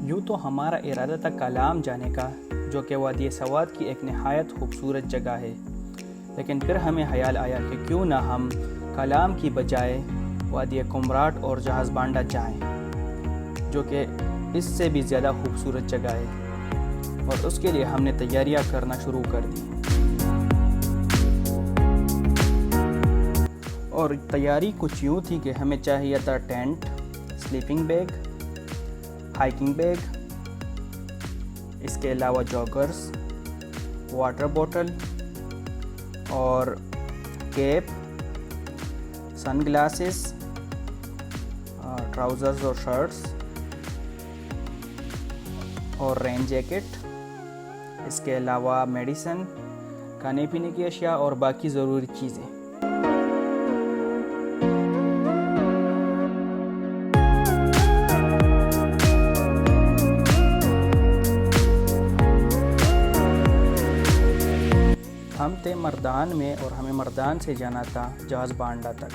यूँ तो हमारा इरादा था कलाम जाने का, जो कि वादी सवात की एक नहायत खूबसूरत जगह है, लेकिन फिर हमें ख्याल आया कि क्यों ना हम कलाम की बजाय वादी कुमराट और जहाज़ बांडा जाएं, जो कि इससे भी ज़्यादा खूबसूरत जगह है। और उसके लिए हमने तैयारियां करना शुरू कर दी। और तैयारी कुछ यूँ थी कि हमें चाहिए था tent, sleeping bag, hiking bag, इसके अलावा जॉगर्स, वाटर बॉटल और कैप, सन ग्लासेस, ट्राउज़र्स और शर्ट्स और रेन जैकेट, इसके अलावा मेडिसिन, खाने पीने की अशिया और बाकी ज़रूरी चीज़ें। हम थे मर्दान में और हमें मर्दान से जाना था जहाज़ बांडा तक।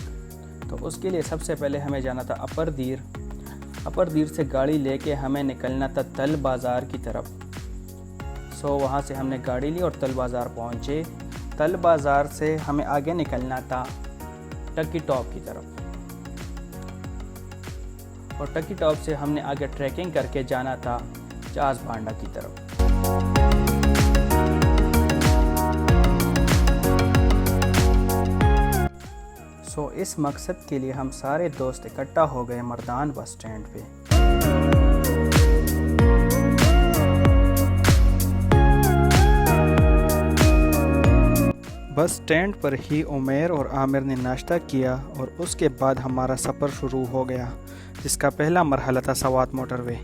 तो उसके लिए सबसे पहले हमें जाना था अपर दीर से गाड़ी लेके हमें निकलना था तल बाज़ार की तरफ। वहाँ से हमने गाड़ी ली और तल बाज़ार पहुँचे। तल बाज़ार से हमें आगे निकलना था टक्की टॉप की तरफ, और टक्की टॉप से हमने आगे ट्रैकिंग करके जाना था जहाज़ बांडा की तरफ। इस मकसद के लिए हम सारे दोस्त इकट्ठा हो गए मर्दान बस स्टैंड पे। बस स्टैंड पर ही उमैर और आमिर ने नाश्ता किया और उसके बाद हमारा सफ़र शुरू हो गया, जिसका पहला मरहला था सवात मोटरवे।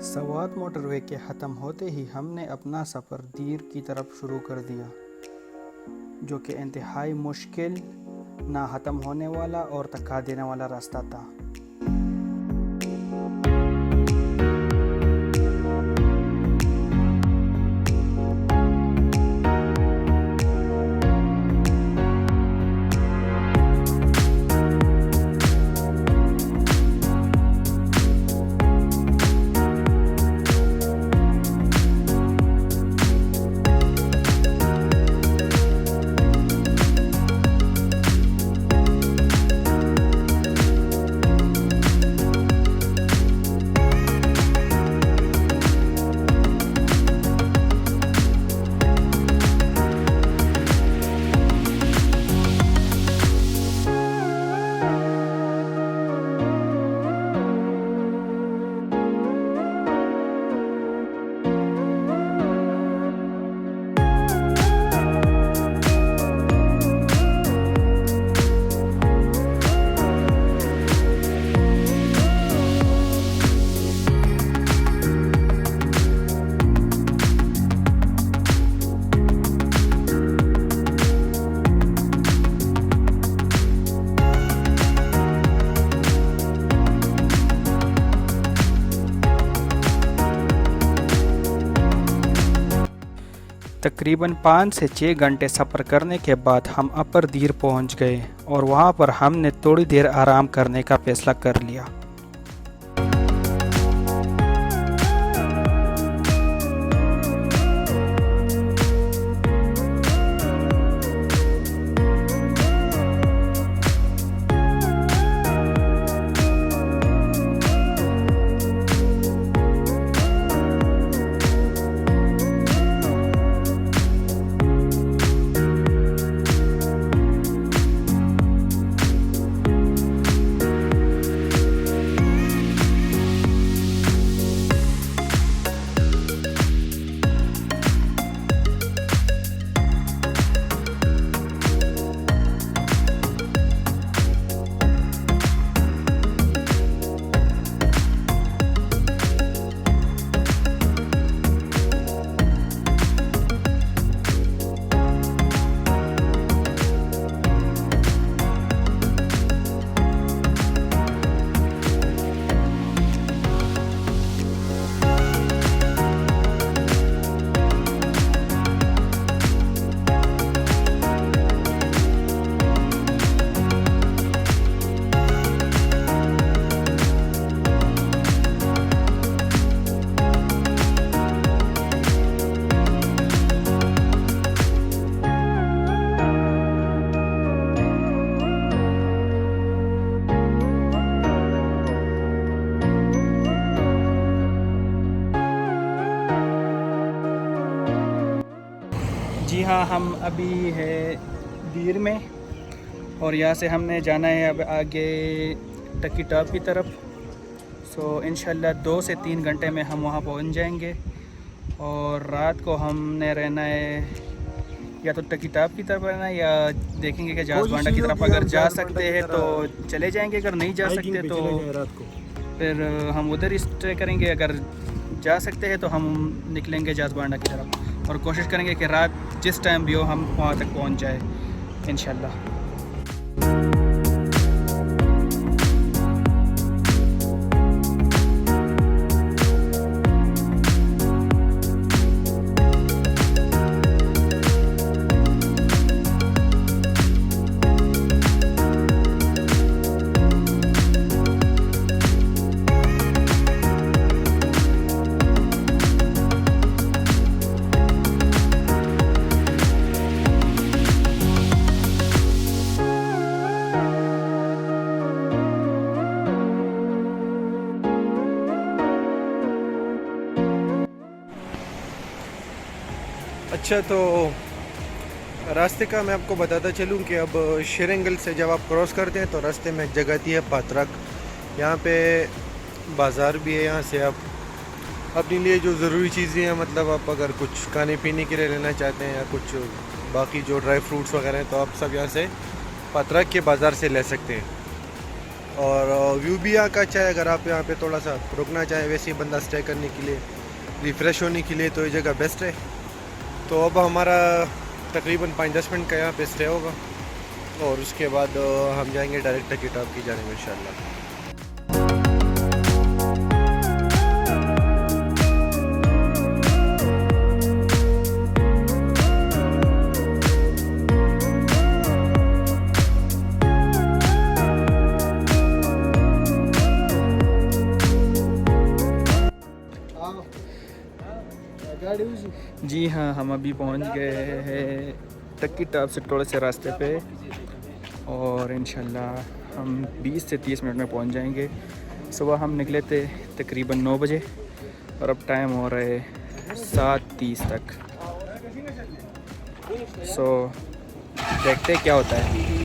सवात मोटरवे के ख़त्म होते ही हमने अपना सफ़र दीर की तरफ शुरू कर दिया, जो कि इंतहाई मुश्किल, ना ख़त्म होने वाला और थका देने वाला रास्ता था। तकरीबन 5 से 6 घंटे सफ़र करने के बाद हम अपर दीर पहुंच गए और वहां पर हमने थोड़ी देर आराम करने का फ़ैसला कर लिया। जी हाँ, हम अभी है दीर में और यहाँ से हमने जाना है अब आगे टक्की टॉप की तरफ। सो इंशाल्लाह 2 से 3 घंटे में हम वहाँ पहुँच जाएंगे और रात को हमने रहना है या तो टक्की टॉप की तरफ रहना है या देखेंगे कि जहाज़ बांडा की तरफ अगर जा सकते हैं तो चले जाएंगे, अगर नहीं जा सकते तो फिर हम उधर ही स्टे करेंगे। अगर जा सकते हैं तो हम निकलेंगे जहाज़ बांडा की तरफ और कोशिश करेंगे कि रात जिस टाइम भी हो हम वहाँ तक पहुँच जाए इंशाल्लाह। अच्छा, तो रास्ते का मैं आपको बताता चलूं कि अब शेरेंगल से जब आप क्रॉस करते हैं तो रास्ते में एक जगह आती है पात्रक। यहाँ पे बाज़ार भी है। यहाँ से आप अपने लिए जो ज़रूरी चीज़ें हैं, मतलब आप अगर कुछ खाने पीने के लिए लेना चाहते हैं या कुछ बाकी जो ड्राई फ्रूट्स वगैरह हैं तो आप सब यहाँ से पात्रक के बाज़ार से ले सकते हैं। और व्यू भी यहाँ का अच्छा है। अगर आप यहाँ पे थोड़ा सा रुकना चाहें वैसे ही बंदा स्टे करने के लिए, रिफ़्रेश होने के लिए, तो ये जगह बेस्ट है। तो अब हमारा तकरीबन 5-10 मिनट का यहाँ पे स्टे होगा और उसके बाद हम जाएंगे डायरेक्ट टक्की टॉप की जाने में इंशाल्लाह। जी हाँ, हम अभी पहुंच गए हैं टक्की टॉप से थोड़े से रास्ते पे और इंशाल्लाह हम 20 से 30 मिनट में पहुंच जाएंगे। सुबह हम निकले थे तकरीबन 9 बजे और अब टाइम हो रहा है 7:30 तक। सो देखते क्या होता है।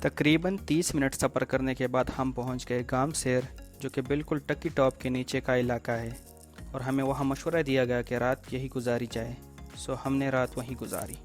तकरीबन 30 मिनट सफ़र करने के बाद हम पहुंच गए गामसेर, जो कि बिल्कुल टक्की टॉप के नीचे का इलाका है और हमें वहाँ मशवरा दिया गया कि रात यहीं गुजारी जाए। सो हमने रात वहीं गुजारी।